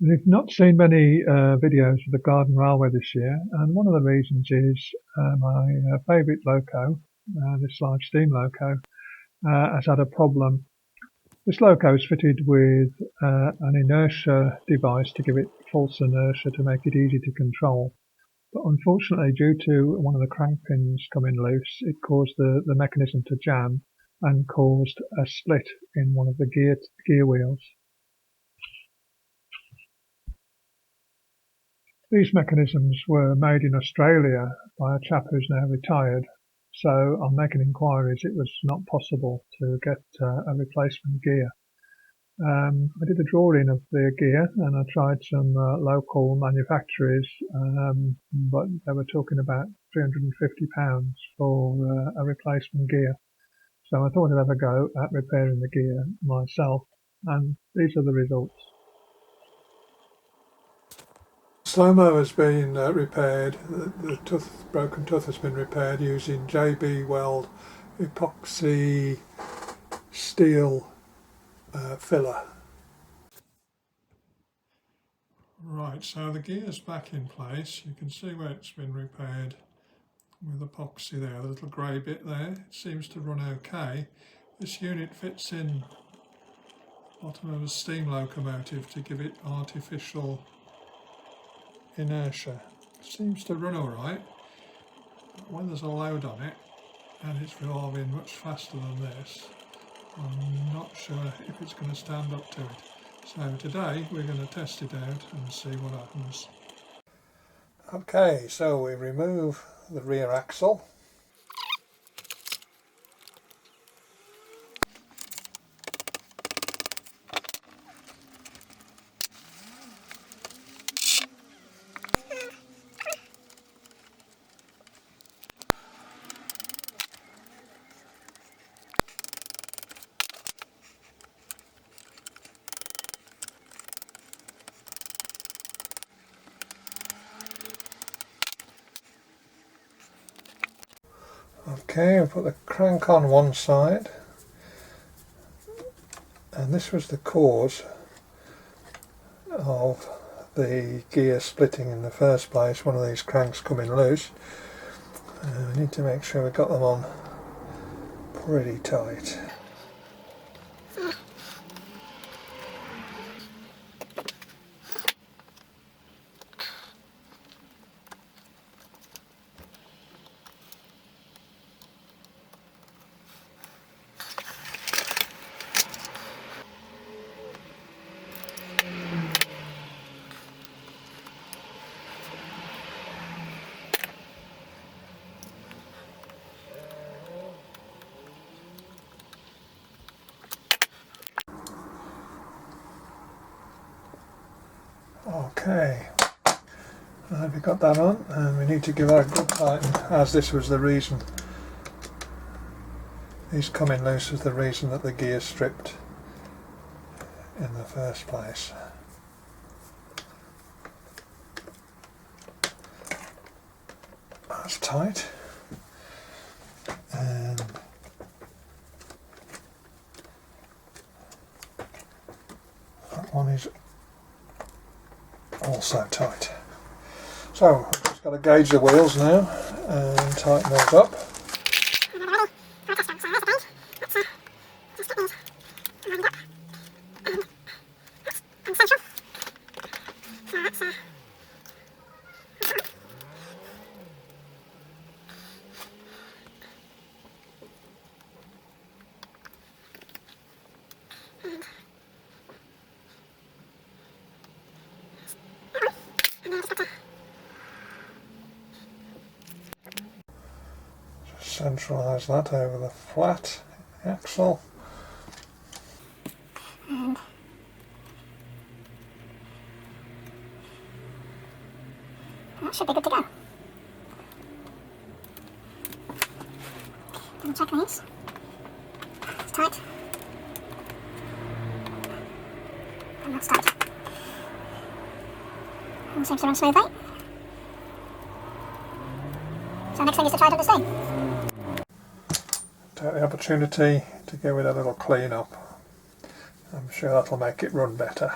We've not seen many videos of the Garden Railway this year, and one of the reasons is my favourite loco, this large steam loco, has had a problem. This loco is fitted with an inertia device to give it false inertia to make it easy to control. But unfortunately, due to one of the crank pins coming loose, it caused the mechanism to jam and caused a split in one of the gear wheels. These mechanisms were made in Australia by a chap who's now retired, so on making inquiries it was not possible to get a replacement gear. I did a drawing of the gear and I tried some local manufacturers, but they were talking about £350 for a replacement gear. So I thought I'd have a go at repairing the gear myself, and these are the results. Slo Mo has been repaired. The broken tooth has been repaired using JB Weld epoxy steel filler. Right, so the gear's back in place. You can see where it's been repaired with epoxy there, the little grey bit there. It seems to run okay. This unit fits in the bottom of a steam locomotive to give it artificial inertia. It seems to run alright, but when there's a load on it and it's revolving much faster than this, I'm not sure if it's going to stand up to it. So today we're going to test it out and see what happens. Okay, so we remove the rear axle. Okay, I'll put the crank on one side, and this was the cause of the gear splitting in the first place, one of these cranks coming loose. We need to make sure we've got them on pretty tight. Okay, now we've got that on, and we need to give that a good tighten, as this was the reason. These coming loose was the reason that the gear stripped in the first place. That's tight, and that one is also tight. So I've just got to gauge the wheels now and tighten those up. Centralise that over the flat axle. And that should be good to go. Double check these. It's tight. And that's tight. And seems to run smoothly. So next thing is to try it on the steam. Take the opportunity to give it a little clean up. I'm sure that'll make it run better.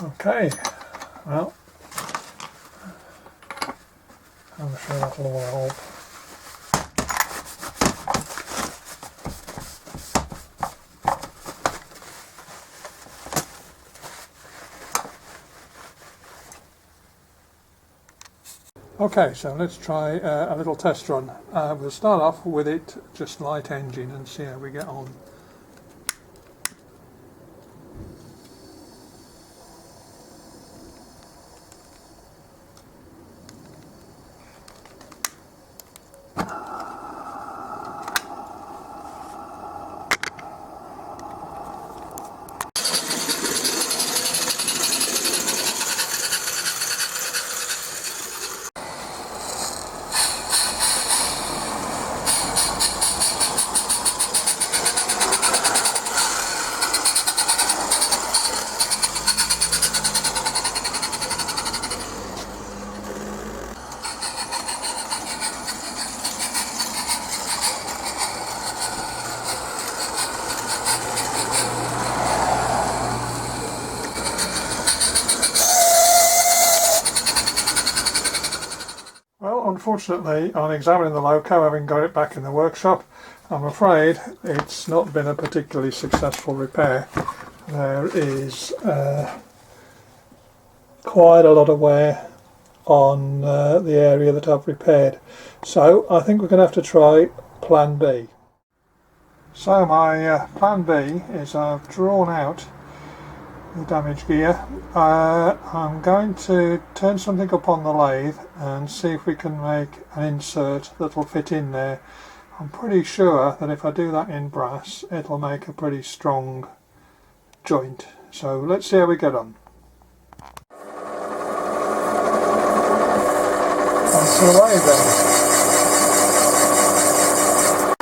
Okay, well, I'm sure that'll all help. Okay, so let's try a little test run. We'll start off with it just light engine and see how we get on. Well, unfortunately, on examining the loco, having got it back in the workshop, I'm afraid it's not been a particularly successful repair. There is quite a lot of wear on the area that I've repaired. So I think we're going to have to try plan B. So my plan B is I've drawn out the damaged gear. I'm going to turn something up on the lathe and see if we can make an insert that'll fit in there. I'm pretty sure that if I do that in brass it'll make a pretty strong joint. So let's see how we get on. Onto the lathe then.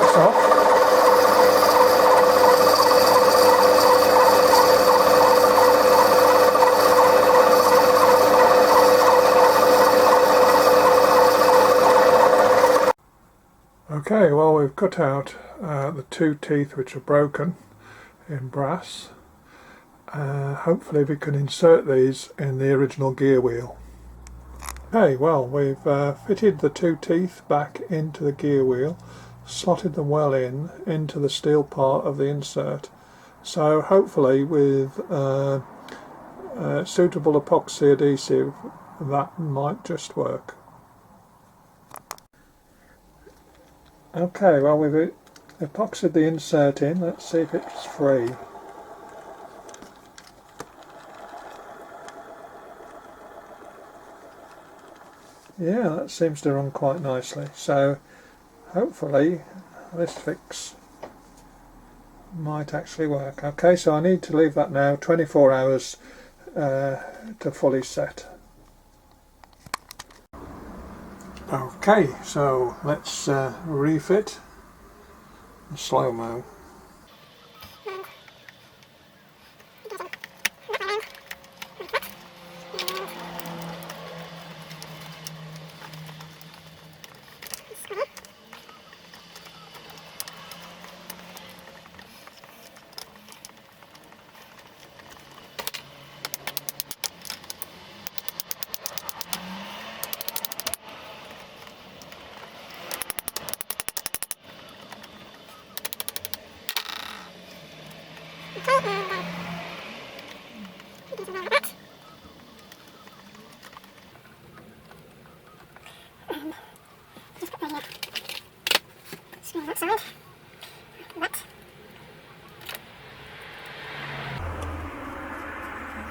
So, okay, well, we've cut out the two teeth which are broken in brass. Hopefully we can insert these in the original gear wheel. Okay, well, we've fitted the two teeth back into the gear wheel, slotted them well into the steel part of the insert. So hopefully with suitable epoxy adhesive that might just work. Okay, well, we've epoxied the insert in. Let's see if it's free. Yeah, that seems to run quite nicely. So hopefully this fix might actually work. Okay, so I need to leave that now 24 hours to fully set. Okay, so let's refit the Slo Mo.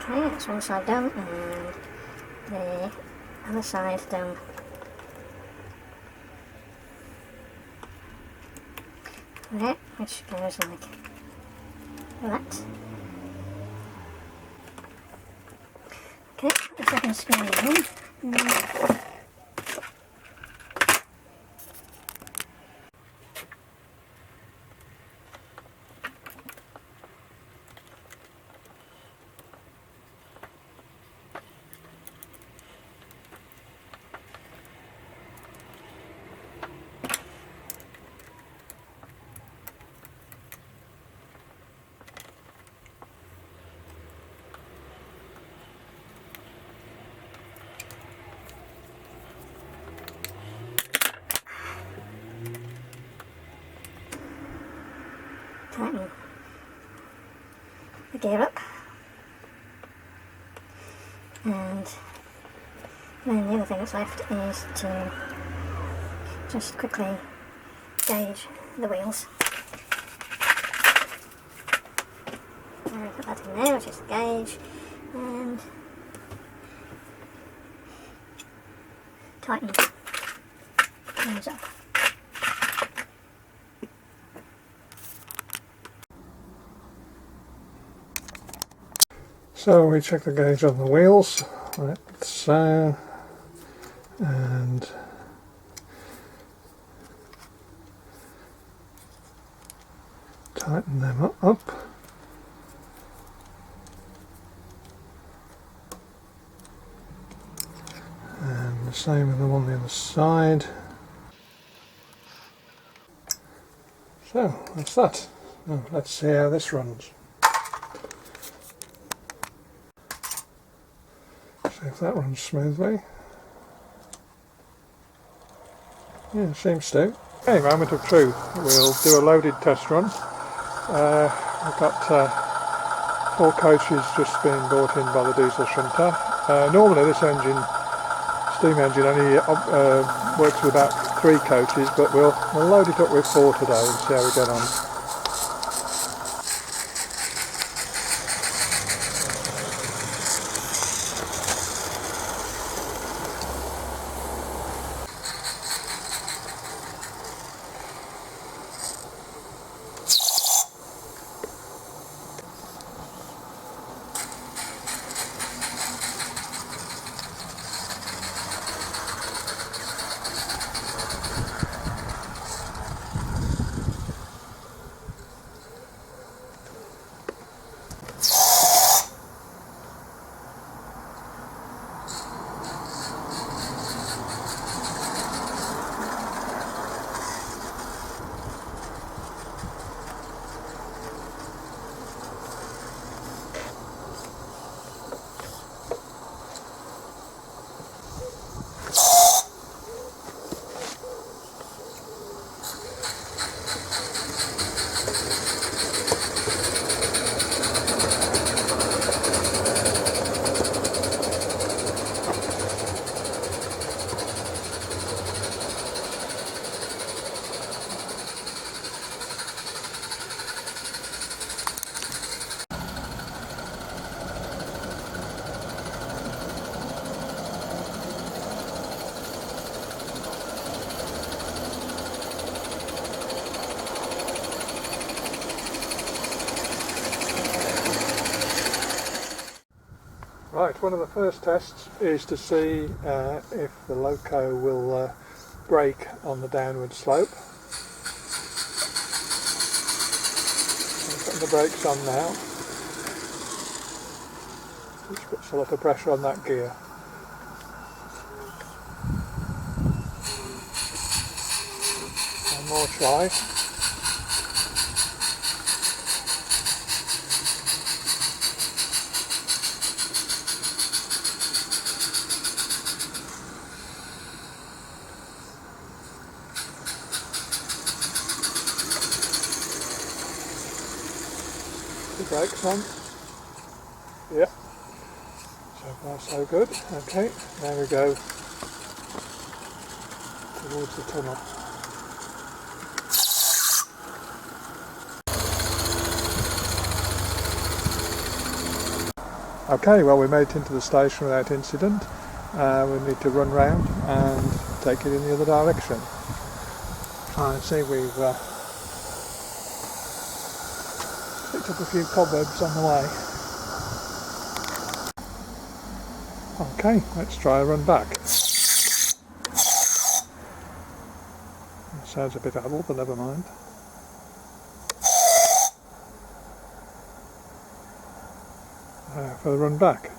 Okay, that's one side done and the other side done. There, which goes like that. Okay, the second screw in. tighten the gear up, and then the other thing that's left is to just quickly gauge the wheels. So put that in there, which is the gauge, and tighten those up. So we check the gauge on the wheels, like so, and tighten them up. And the same with the one on the other side. So that's that. Now, let's see how this runs. See if that runs smoothly. Yeah, seems to. Okay, moment of truth. We'll do a loaded test run. We've got 4 coaches just being brought in by the diesel shunter. Normally this engine, steam engine, only works with about 3 coaches, but we'll load it up with 4 today and see how we get on. Right, one of the first tests is to see if the loco will brake on the downward slope. I'm putting the brakes on now, which puts a lot of pressure on that gear. One more try. The brakes on. Yep. So far so good. Okay, there we go towards the tunnel. Okay, well, we made it into the station without incident. We need to run round and take it in the other direction. Try and see, we've picked up a few cobwebs on the way. Okay, let's try a run back. It sounds a bit addled, but never mind. For the run back.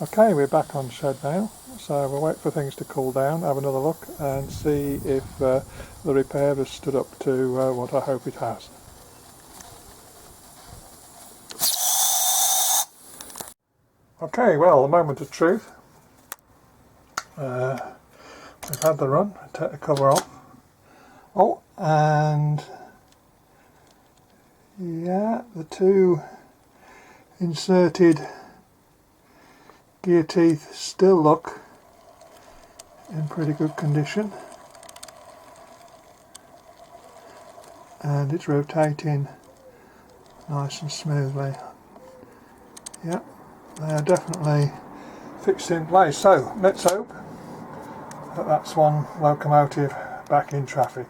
Okay, we're back on shed now, so we'll wait for things to cool down, have another look and see if the repair has stood up to what I hope it has. Okay, well, the moment of truth. We've had the run, take the cover off. Oh, and yeah, the two inserted gear teeth still look in pretty good condition, and it's rotating nice and smoothly. Yeah, they are definitely fixed in place. So let's hope that that's one locomotive back in traffic.